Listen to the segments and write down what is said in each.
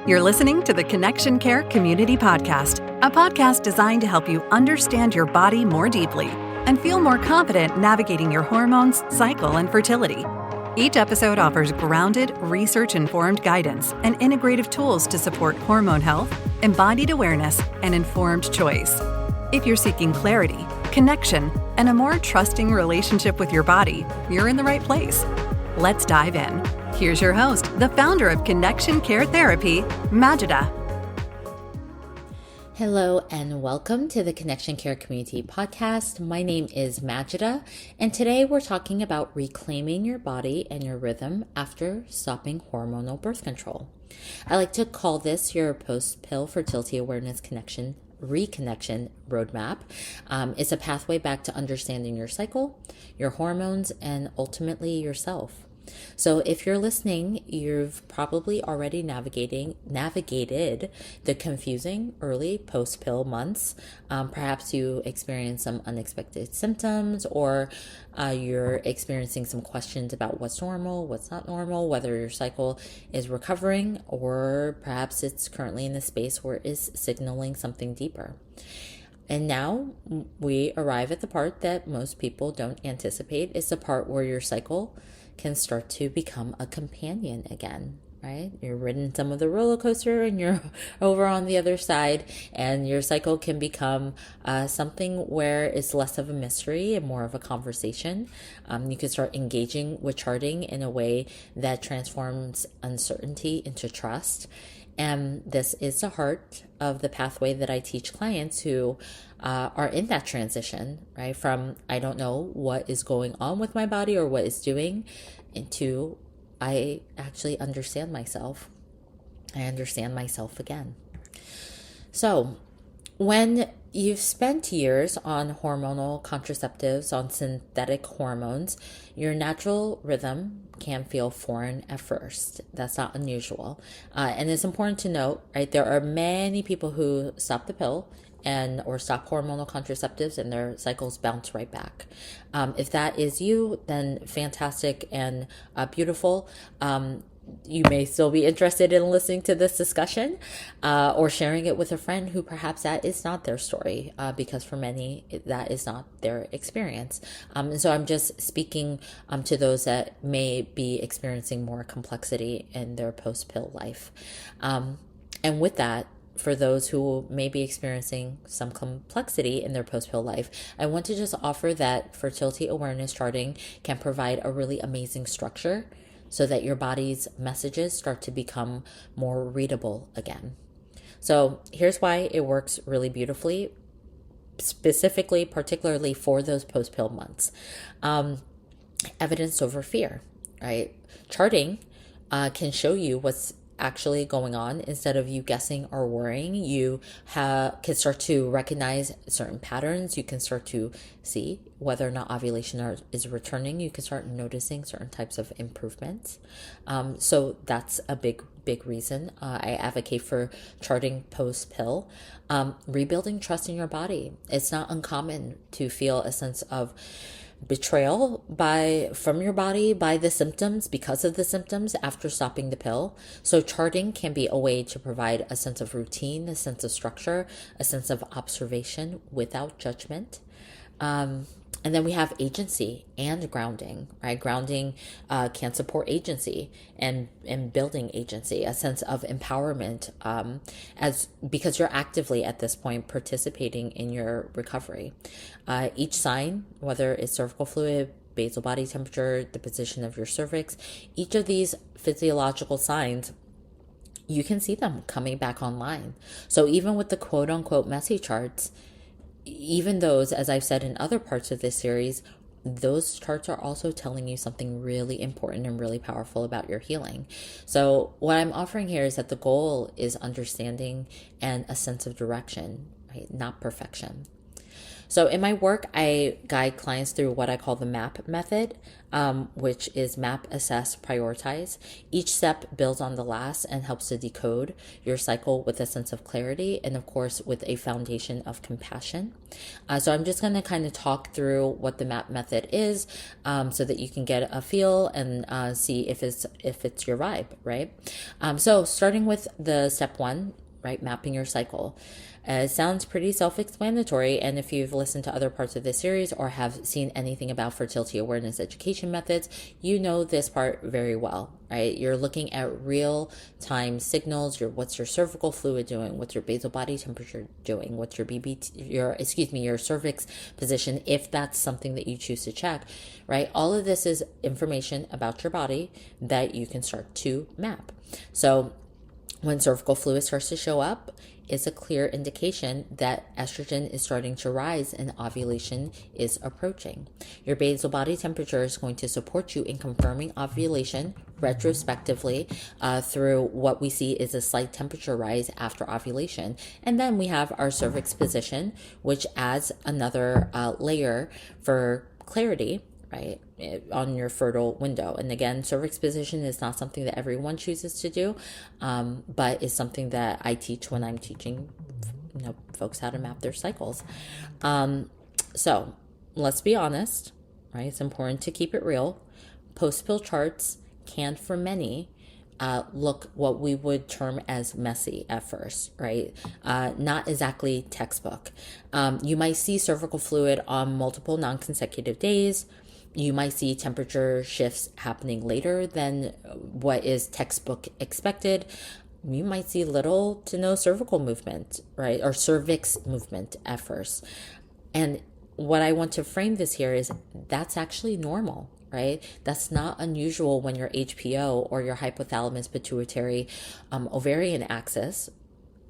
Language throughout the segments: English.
You're listening to the Connection Care Community Podcast, a podcast designed to help you understand your body more deeply and feel more confident navigating your hormones, cycle, and fertility. Each episode offers grounded, research-informed guidance and integrative tools to support hormone health, embodied awareness, and informed choice. If you're seeking clarity, connection, and a more trusting relationship with your body, you're in the right place. Let's dive in. Here's your host, the founder of Connection Care Therapy, Majida. Hello and welcome to the Connection Care Community Podcast. My name is Majida, and today we're talking about reclaiming your body and your rhythm after stopping hormonal birth control. I like to call this your post-pill fertility awareness Reconnection roadmap. It's a pathway back to understanding your cycle, your hormones, and ultimately yourself. So if you're listening, you've probably already navigated the confusing early post-pill months. Perhaps you experienced some unexpected symptoms, or you're experiencing some questions about what's normal, what's not normal, whether your cycle is recovering, or perhaps it's currently in a space where it's signaling something deeper. And now we arrive at the part that most people don't anticipate. It's the part where your cycle can start to become a companion again, right? You're ridden some of the roller coaster and you're over on the other side, and your cycle can become something where it's less of a mystery and more of a conversation. You can start engaging with charting in a way that transforms uncertainty into trust. And this is the heart of the pathway that I teach clients who are in that transition, right? From I don't know what is going on with my body or what it's doing, into I actually understand myself. I understand myself again. So when you've spent years on hormonal contraceptives, on synthetic hormones, your natural rhythm can feel foreign at first. That's not unusual. And it's important to note, right, there are many people who stop the pill or stop hormonal contraceptives and their cycles bounce right back. If that is you, then fantastic and beautiful. You may still be interested in listening to this discussion or sharing it with a friend who perhaps that is not their story, because for many, that is not their experience. And so I'm just speaking to those that may be experiencing more complexity in their post-pill life. And with that, for those who may be experiencing some complexity in their post-pill life, I want to just offer that fertility awareness charting can provide a really amazing structure so that your body's messages start to become more readable again. So here's why it works really beautifully, specifically, particularly for those post-pill months. Evidence over fear, right? Charting can show you what's actually going on instead of you guessing or worrying. You can start to recognize certain patterns. You can start to see whether or not ovulation is returning. You can start noticing certain types of improvements. So that's a big reason I advocate for charting post-pill. Rebuilding trust in your body. It's not uncommon to feel a sense of betrayal from your body by the symptoms, because of the symptoms after stopping the pill. So charting can be a way to provide a sense of routine, a sense of structure, a sense of observation without judgment. And then we have agency and grounding, right? Grounding can support agency and building agency, a sense of empowerment, because you're actively at this point participating in your recovery. Each sign, whether it's cervical fluid, basal body temperature, the position of your cervix, each of these physiological signs, you can see them coming back online. So even with the quote unquote messy charts, even those, as I've said in other parts of this series, those charts are also telling you something really important and really powerful about your healing. So what I'm offering here is that the goal is understanding and a sense of direction, right? Not perfection. So in my work, I guide clients through what I call the MAP method, which is map, assess, prioritize. Each step builds on the last and helps to decode your cycle with a sense of clarity and, of course, with a foundation of compassion. So I'm just going to kind of talk through what the MAP method is, so that you can get a feel and see if it's your vibe, right? So starting with the step one, right, mapping your cycle. It sounds pretty self-explanatory, and if you've listened to other parts of this series or have seen anything about fertility awareness education methods, you know this part very well, right? You're looking at real-time signals. What's your cervical fluid doing? What's your basal body temperature doing? What's your cervix position, if that's something that you choose to check, right? All of this is information about your body that you can start to map. So when cervical fluid starts to show up, it's a clear indication that estrogen is starting to rise and ovulation is approaching. Your basal body temperature is going to support you in confirming ovulation retrospectively through what we see is a slight temperature rise after ovulation. And then we have our cervix position, which adds another layer for clarity, right, on your fertile window. And again, cervix position is not something that everyone chooses to do, but is something that I teach when I'm teaching, folks how to map their cycles. So let's be honest, right? It's important to keep it real. Post-pill charts can, for many, look what we would term as messy at first, right? Not exactly textbook. You might see cervical fluid on multiple non-consecutive days. You might see temperature shifts happening later than what is textbook expected. You might see little to no cervical movement, right? Or cervix movement at first. And what I want to frame this here is that's actually normal, right? That's not unusual when your HPO or your hypothalamus pituitary ovarian axis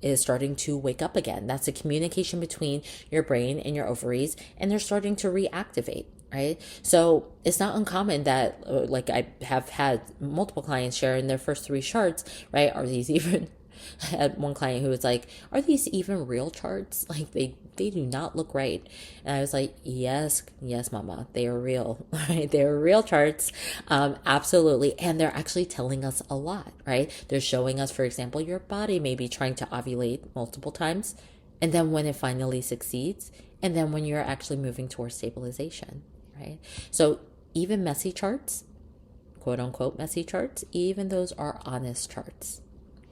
is starting to wake up again. That's a communication between your brain and your ovaries, and they're starting to reactivate, right? So it's not uncommon that, like, I have had multiple clients share in their first 3 charts, right? Are these even, I had one client who was like, are these even real charts? Like, they do not look right. And I was like, yes, mama, they are real, right? They are real charts. Absolutely. And they're actually telling us a lot, right? They're showing us, for example, your body may be trying to ovulate multiple times. And then when it finally succeeds, and then when you're actually moving towards stabilization, right? So even messy charts, quote unquote messy charts, even those are honest charts.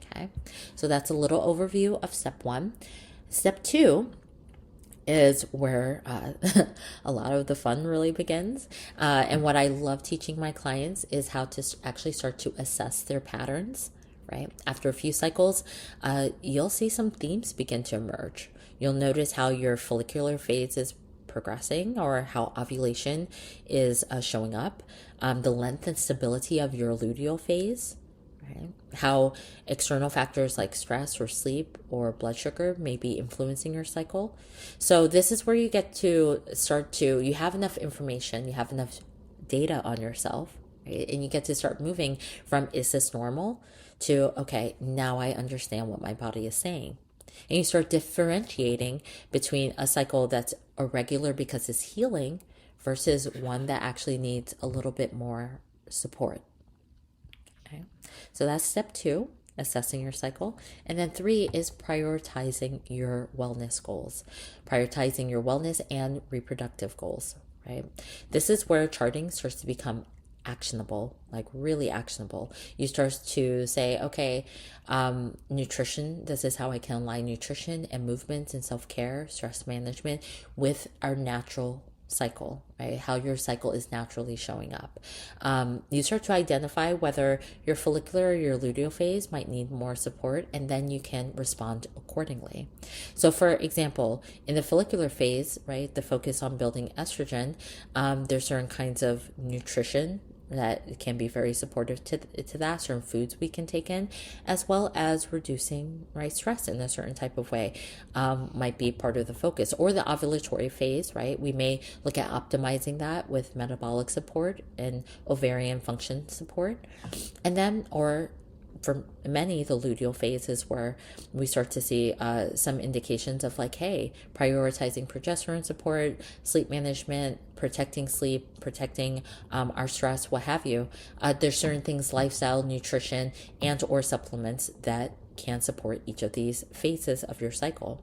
Okay. So that's a little overview of step 1. Step 2 is where a lot of the fun really begins. And what I love teaching my clients is how to actually start to assess their patterns, right? After a few cycles, you'll see some themes begin to emerge. You'll notice how your follicular phase is progressing, or how ovulation is showing up, the length and stability of your luteal phase, right? How external factors like stress or sleep or blood sugar may be influencing your cycle. So this is where you get to you have enough information, you have enough data on yourself, right? And you get to start moving from, is this normal, to, okay, now I understand what my body is saying. And you start differentiating between a cycle that's irregular because it's healing versus one that actually needs a little bit more support. Okay, so that's step 2, assessing your cycle. And then 3 is prioritizing your wellness goals, prioritizing your wellness and reproductive goals, right? This is where charting starts to become actionable, like really actionable. You start to say, okay, nutrition, this is how I can align nutrition and movement and self-care, stress management with our natural cycle, right? How your cycle is naturally showing up. You start to identify whether your follicular or your luteal phase might need more support, and then you can respond accordingly. So for example, in the follicular phase, right, the focus on building estrogen, there's certain kinds of nutrition that can be very supportive to that, certain foods we can take in, as well as reducing, right, stress in a certain type of way, might be part of the focus. Or the ovulatory phase, right, we may look at optimizing that with metabolic support and ovarian function support. And then, or for many, the luteal phase is where we start to see some indications of like, hey, prioritizing progesterone support, sleep management, protecting sleep, protecting our stress, what have you. There's certain things, lifestyle, nutrition, and or supplements that can support each of these phases of your cycle.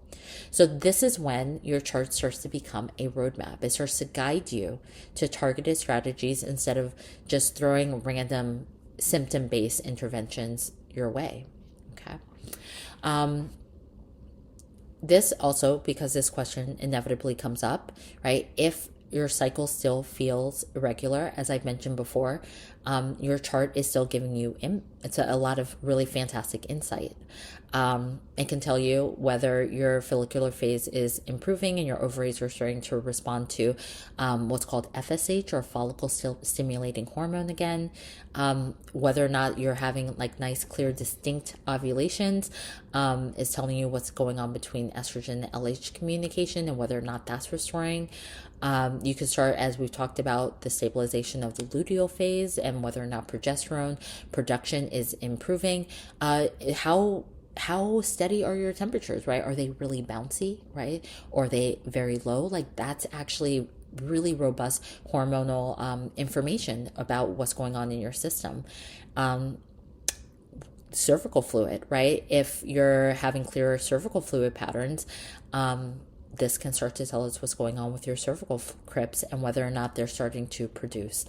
So this is when your chart starts to become a roadmap. It starts to guide you to targeted strategies instead of just throwing random symptom-based interventions your way. Okay. This also, because this question inevitably comes up, right? If your cycle still feels irregular, as I've mentioned before, your chart is still giving you it's a lot of really fantastic insight. It can tell you whether your follicular phase is improving and your ovaries are starting to respond to what's called FSH, or follicle stimulating hormone again, whether or not you're having like nice, clear, distinct ovulations, is telling you what's going on between estrogen and LH communication and whether or not that's restoring. You can start, as we've talked about, the stabilization of the luteal phase and whether or not progesterone production is improving. How steady are your temperatures, right? Are they really bouncy, right? Or are they very low? Like, that's actually really robust hormonal information about what's going on in your system. Cervical fluid, right? If you're having clearer cervical fluid patterns, this can start to tell us what's going on with your cervical crypts and whether or not they're starting to produce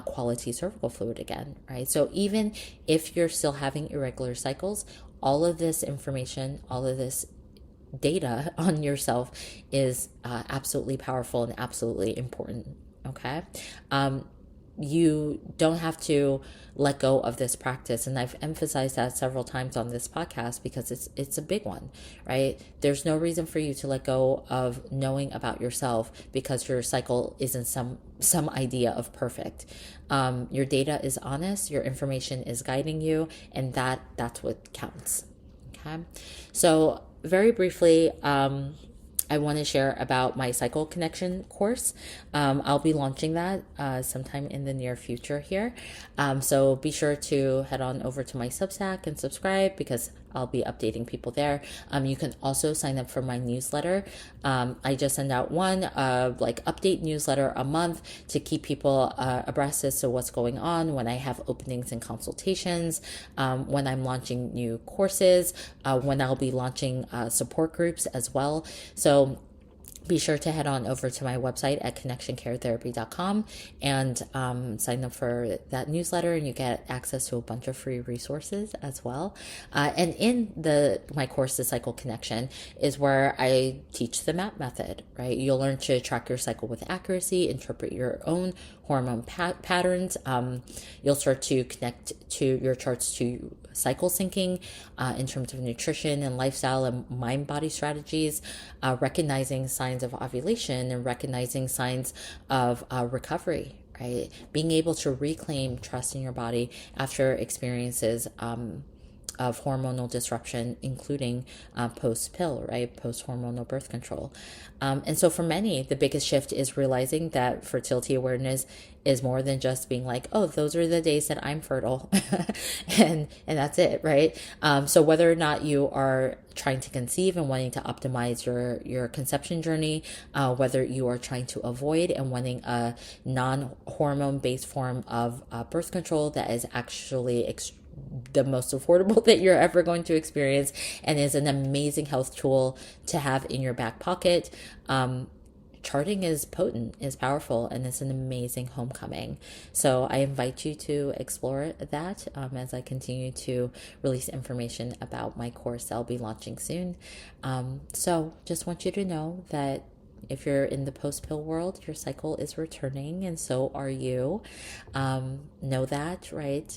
quality cervical fluid again, right? So even if you're still having irregular cycles, all of this information, all of this data on yourself is absolutely powerful and absolutely important, okay? You don't have to let go of this practice. And I've emphasized that several times on this podcast because it's a big one, right? There's no reason for you to let go of knowing about yourself because your cycle isn't some idea of perfect. Your data is honest, your information is guiding you, and that's what counts. Okay. So very briefly, I want to share about my Cycle Connection course. I'll be launching that sometime in the near future here. So be sure to head on over to my Substack and subscribe because I'll be updating people there. You can also sign up for my newsletter. I just send out one update newsletter a month to keep people abreast as to what's going on when I have openings and consultations, when I'm launching new courses, when I'll be launching support groups as well. So be sure to head on over to my website at connectioncaretherapy.com and sign up for that newsletter, and you get access to a bunch of free resources as well. And in my course, The Cycle Connection, is where I teach the MAP method, right? You'll learn to track your cycle with accuracy, interpret your own hormone patterns. You'll start to connect to your charts to cycle syncing in terms of nutrition and lifestyle and mind-body strategies, recognizing signs of ovulation and recognizing signs of recovery, right? Being able to reclaim trust in your body after experiences of hormonal disruption, including post-pill, right? Post-hormonal birth control. And so for many, the biggest shift is realizing that fertility awareness is more than just being like, oh, those are the days that I'm fertile and that's it, right? So whether or not you are trying to conceive and wanting to optimize your conception journey, whether you are trying to avoid and wanting a non-hormone based form of birth control that is actually the most affordable that you're ever going to experience and is an amazing health tool to have in your back pocket. Charting is potent, is powerful, and it's an amazing homecoming. So I invite you to explore that as I continue to release information about my course I'll be launching soon. So just want you to know that if you're in the post-pill world, your cycle is returning, and so are you. Know that, right?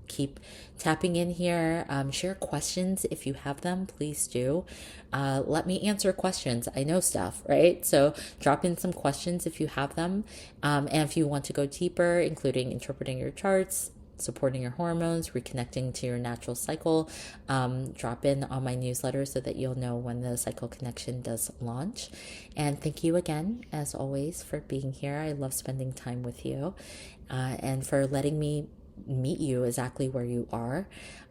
Keep tapping in here. Share questions if you have them, please do. Let me answer questions. I know stuff, right? So drop in some questions if you have them. And if you want to go deeper, including interpreting your charts, supporting your hormones, reconnecting to your natural cycle, drop in on my newsletter so that you'll know when the Cycle Connection does launch. And thank you again, as always, for being here. I love spending time with you and for letting me meet you exactly where you are.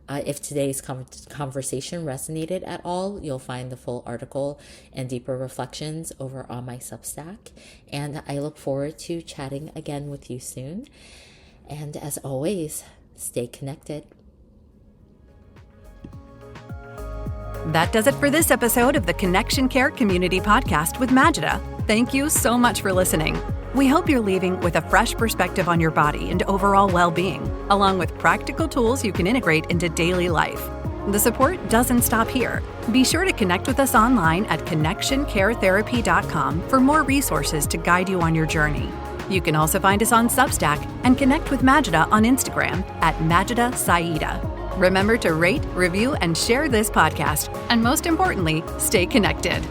If today's conversation resonated at all, you'll find the full article and deeper reflections over on my Substack. And I look forward to chatting again with you soon. And as always, stay connected. That does it for this episode of the Connection Care Community Podcast with Majida. Thank you so much for listening. We hope you're leaving with a fresh perspective on your body and overall well-being, along with practical tools you can integrate into daily life. The support doesn't stop here. Be sure to connect with us online at connectioncaretherapy.com for more resources to guide you on your journey. You can also find us on Substack and connect with Majida on Instagram at Majida Sai'da. Remember to rate, review, and share this podcast. And most importantly, stay connected.